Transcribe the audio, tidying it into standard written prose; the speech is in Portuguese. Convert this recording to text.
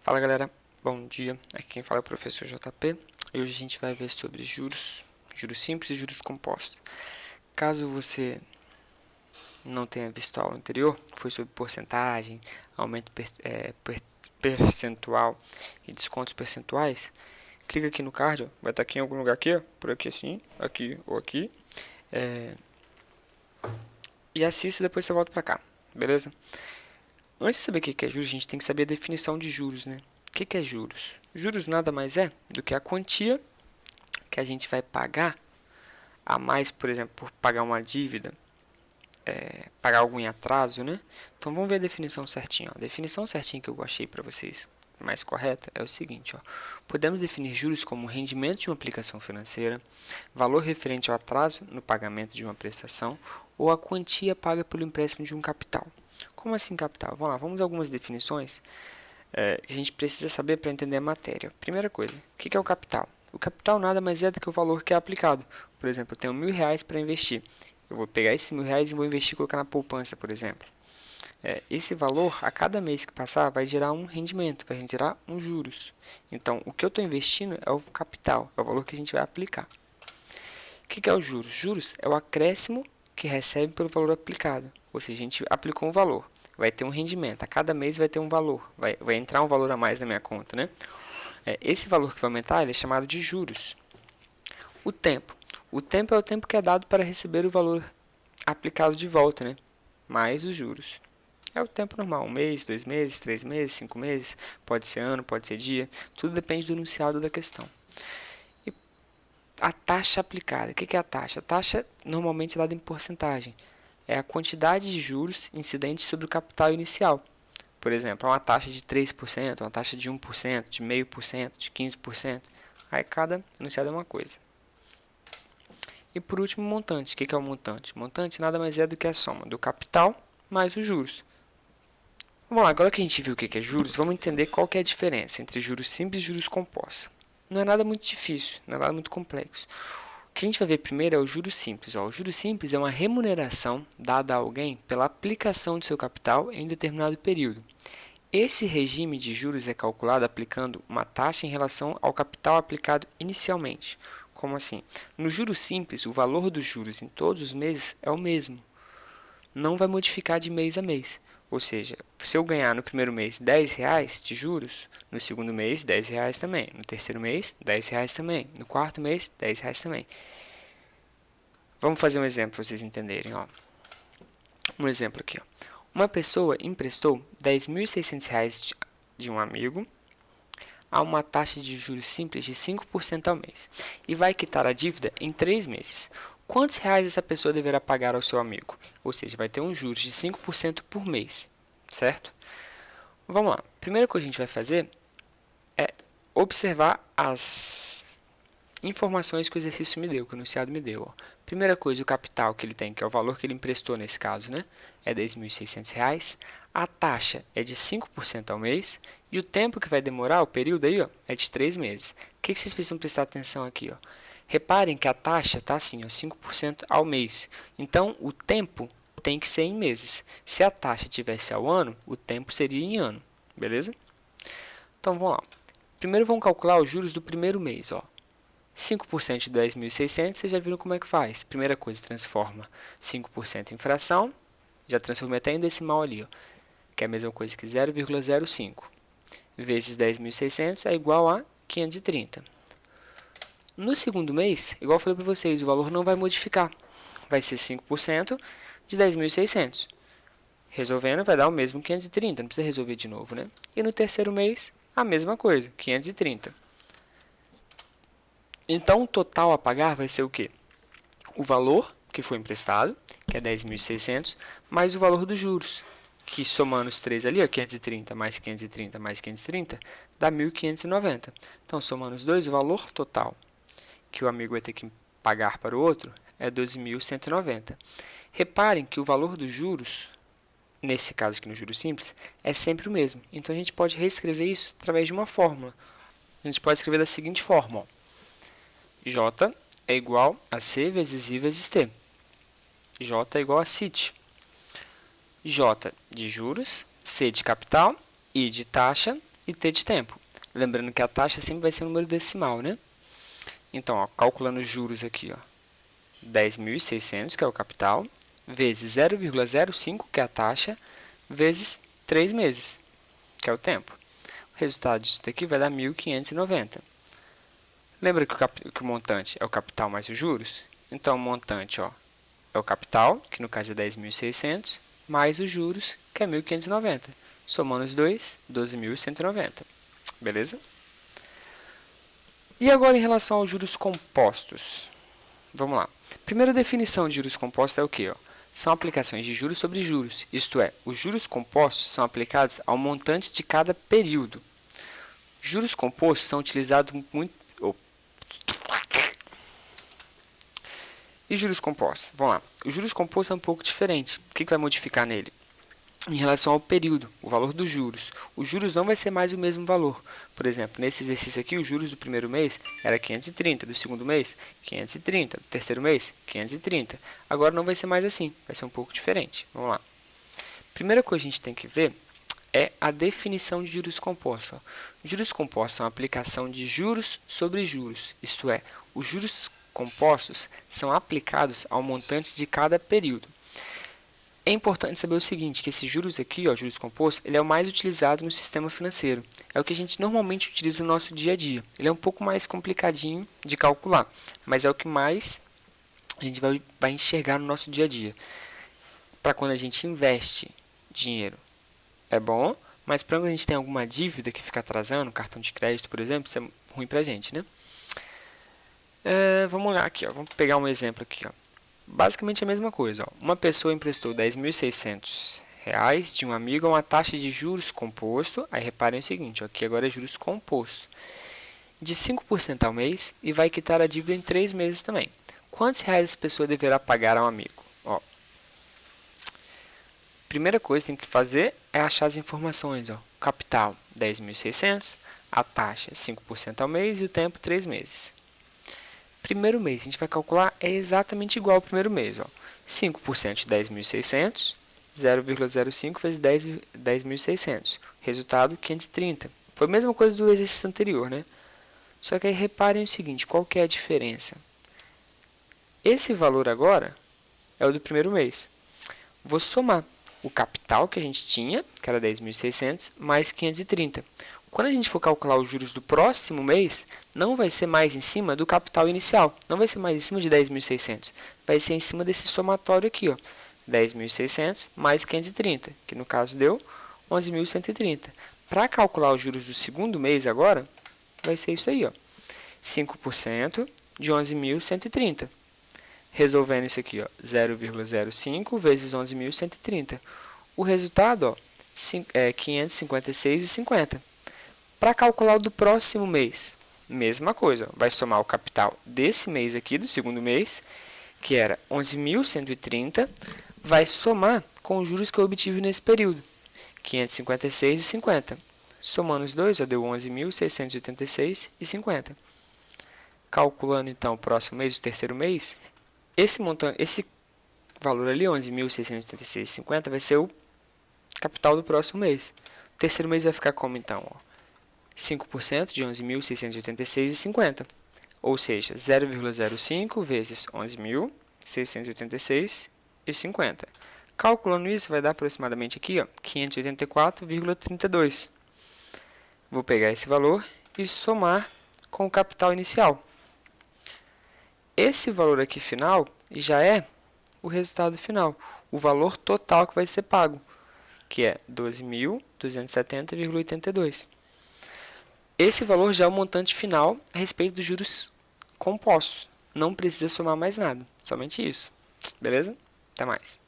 Fala galera, bom dia, aqui quem fala é o professor JP e hoje a gente vai ver sobre juros simples e juros compostos. Caso você não tenha visto a aula anterior, foi sobre porcentagem, aumento percentual e descontos percentuais, clica aqui no card, ó, vai estar aqui em algum lugar aqui, ó, por aqui assim, aqui ou aqui, e assista e depois você volta pra cá, beleza? Antes de saber o que é juros, a gente tem que saber a definição de juros, né? O que é juros? Juros nada mais é do que a quantia que a gente vai pagar a mais, por exemplo, por pagar uma dívida, pagar algo em atraso, né? Então vamos ver a definição certinha. A definição certinha que eu achei para vocês mais correta é o seguinte, ó. Podemos definir juros como rendimento de uma aplicação financeira, valor referente ao atraso no pagamento de uma prestação ou a quantia paga pelo empréstimo de um capital. Como assim capital? Vamos lá, vamos a algumas definições que a gente precisa saber para entender a matéria. Primeira coisa, o que é o capital? O capital nada mais é do que o valor que é aplicado. Por exemplo, eu tenho R$1.000 para investir. Eu vou pegar esses R$1.000 e vou investir e colocar na poupança, por exemplo. Esse valor, a cada mês que passar, vai gerar um rendimento, vai gerar um juros. Então, o que eu estou investindo é o capital, é o valor que a gente vai aplicar. O que é o juros? Juros é o acréscimo que recebe pelo valor aplicado. Ou seja, a gente aplicou um valor, vai ter um rendimento. A cada mês vai ter um valor, vai entrar um valor a mais na minha conta, né? Esse valor que vai aumentar ele é chamado de juros. O tempo. O tempo é o tempo que é dado para receber o valor aplicado de volta, né? Mais os juros. É o tempo normal, 1 mês, 2 meses, 3 meses, 5 meses, pode ser ano, pode ser dia, tudo depende do enunciado da questão. E a taxa aplicada, o que é a taxa? A taxa normalmente é dada em porcentagem, é a quantidade de juros incidentes sobre o capital inicial. Por exemplo, uma taxa de 3%, uma taxa de 1%, de 0,5%, de 15%, aí cada enunciado é uma coisa. E por último, o montante. O que é o montante? O montante nada mais é do que a soma do capital mais os juros. Vamos lá, agora que a gente viu o que é juros, vamos entender qual que é a diferença entre juros simples e juros compostos. Não é nada muito difícil, não é nada muito complexo. O que a gente vai ver primeiro é o juros simples. O juros simples é uma remuneração dada a alguém pela aplicação do seu capital em um determinado período. Esse regime de juros é calculado aplicando uma taxa em relação ao capital aplicado inicialmente. Como assim? No juros simples, o valor dos juros em todos os meses é o mesmo. Não vai modificar de mês a mês. Ou seja, se eu ganhar no primeiro mês R$10 de juros, no segundo mês R$10 também, no terceiro mês R$10 também, no quarto mês R$10 também. Vamos fazer um exemplo para vocês entenderem. Ó. Um exemplo aqui. Ó. Uma pessoa emprestou R$10.600 de um amigo a uma taxa de juros simples de 5% ao mês e vai quitar a dívida em 3 meses. Quantos reais essa pessoa deverá pagar ao seu amigo? Ou seja, vai ter um juros de 5% por mês, certo? Vamos lá. A primeira coisa que a gente vai fazer é observar as informações que o exercício me deu, que o enunciado me deu. Ó. Primeira coisa, o capital que ele tem, que é o valor que ele emprestou nesse caso, né? É R$10.600. A taxa é de 5% ao mês e o tempo que vai demorar, o período aí, ó, é de 3 meses. O que vocês precisam prestar atenção aqui? Ó? Reparem que a taxa está assim, ó, 5% ao mês. Então, o tempo tem que ser em meses. Se a taxa tivesse ao ano, o tempo seria em ano. Beleza? Então, vamos lá. Primeiro, vamos calcular os juros do primeiro mês. Ó. 5% de 10.600, vocês já viram como é que faz. Primeira coisa, transforma 5% em fração. Já transformei até em decimal ali, ó, que é a mesma coisa que 0,05. Vezes 10.600 é igual a 530. No segundo mês, igual eu falei para vocês, o valor não vai modificar. Vai ser 5% de 10.600. Resolvendo, vai dar o mesmo 530, não precisa resolver de novo, né? E no terceiro mês, a mesma coisa, 530. Então, o total a pagar vai ser o quê? O valor que foi emprestado, que é 10.600, mais o valor dos juros, que somando os três ali, ó, 530 mais 530 mais 530, dá 1.590. Então, somando os dois, o valor total que o amigo vai ter que pagar para o outro é 12.190. Reparem que o valor dos juros, nesse caso aqui no juros simples, é sempre o mesmo. Então, a gente pode reescrever isso através de uma fórmula. A gente pode escrever da seguinte forma. Ó. J é igual a C vezes I vezes T. J é igual a CIT. J de juros, C de capital, I de taxa e t de tempo. Lembrando que a taxa sempre vai ser um número decimal, né? Então, ó, calculando os juros aqui, ó, 10.600, que é o capital, vezes 0,05, que é a taxa, vezes 3 meses, que é o tempo. O resultado disso daqui vai dar 1.590. Lembra que o montante é o capital mais os juros? Então, o montante, ó, é o capital, que no caso é 10.600, mais os juros, que é 1.590. Somando os dois, 12.190. Beleza? E agora em relação aos juros compostos. Vamos lá. Primeira definição de juros compostos é o quê? Ó? São aplicações de juros sobre juros. Isto é, os juros compostos são aplicados ao montante de cada período. Juros compostos são utilizados muito... E juros compostos? Vamos lá. Os juros compostos é um pouco diferente. O que vai modificar nele? Em relação ao período, o valor dos juros. Os juros não vai ser mais o mesmo valor. Por exemplo, nesse exercício aqui, os juros do primeiro mês era 530, do segundo mês, 530, do terceiro mês, 530. Agora não vai ser mais assim, vai ser um pouco diferente. Vamos lá. Primeira coisa que a gente tem que ver é a definição de juros compostos. Ó. Juros compostos são a aplicação de juros sobre juros. Isto é, os juros compostos são aplicados ao montante de cada período. É importante saber o seguinte, que esses juros aqui, ó, juros compostos, ele é o mais utilizado no sistema financeiro. É o que a gente normalmente utiliza no nosso dia a dia. Ele é um pouco mais complicadinho de calcular, mas é o que mais a gente vai enxergar no nosso dia a dia. Para quando a gente investe dinheiro, é bom, mas para quando a gente tem alguma dívida que fica atrasando, cartão de crédito, por exemplo, isso é ruim para a gente, né? Vamos lá aqui, ó, vamos pegar um exemplo aqui, ó. Basicamente a mesma coisa. Ó. Uma pessoa emprestou R$10.600 de um amigo a uma taxa de juros composto. Aí reparem o seguinte, ó, aqui agora é juros composto. De 5% ao mês e vai quitar a dívida em 3 meses também. Quantos reais essa pessoa deverá pagar ao amigo? Ó. Primeira coisa que tem que fazer é achar as informações. Ó. Capital 10.600, a taxa 5% ao mês e o tempo 3 meses. Primeiro mês, a gente vai calcular é exatamente igual ao primeiro mês. Ó. 5% de 10.600, 0,05 vezes 10.600. Resultado, 530. Foi a mesma coisa do exercício anterior, né? Só que aí reparem o seguinte, qual que é a diferença? Esse valor agora é o do primeiro mês. Vou somar o capital que a gente tinha, que era 10.600, mais 530. Quando a gente for calcular os juros do próximo mês, não vai ser mais em cima do capital inicial. Não vai ser mais em cima de 10.600. Vai ser em cima desse somatório aqui, ó. 10.600 mais 530, que no caso deu 11.130. Para calcular os juros do segundo mês agora, vai ser isso aí, ó. 5% de 11.130. Resolvendo isso aqui, ó, 0,05 vezes 11.130. O resultado, ó, é 556,50. Para calcular o do próximo mês, mesma coisa. Vai somar o capital desse mês aqui, do segundo mês, que era 11.130, vai somar com os juros que eu obtive nesse período, 556,50. Somando os dois, deu 11.686,50. Calculando, então, o próximo mês, o terceiro mês, esse valor ali, 11.686,50, vai ser o capital do próximo mês. O terceiro mês vai ficar como, então? Ó, 5% de 11.686,50. Ou seja, 0,05 vezes 11.686,50. Calculando isso, vai dar aproximadamente aqui, ó, 584,32. Vou pegar esse valor e somar com o capital inicial. Esse valor aqui final já é o resultado final, o valor total que vai ser pago, que é 12.270,82. Esse valor já é o montante final a respeito dos juros compostos. Não precisa somar mais nada, somente isso. Beleza? Até mais.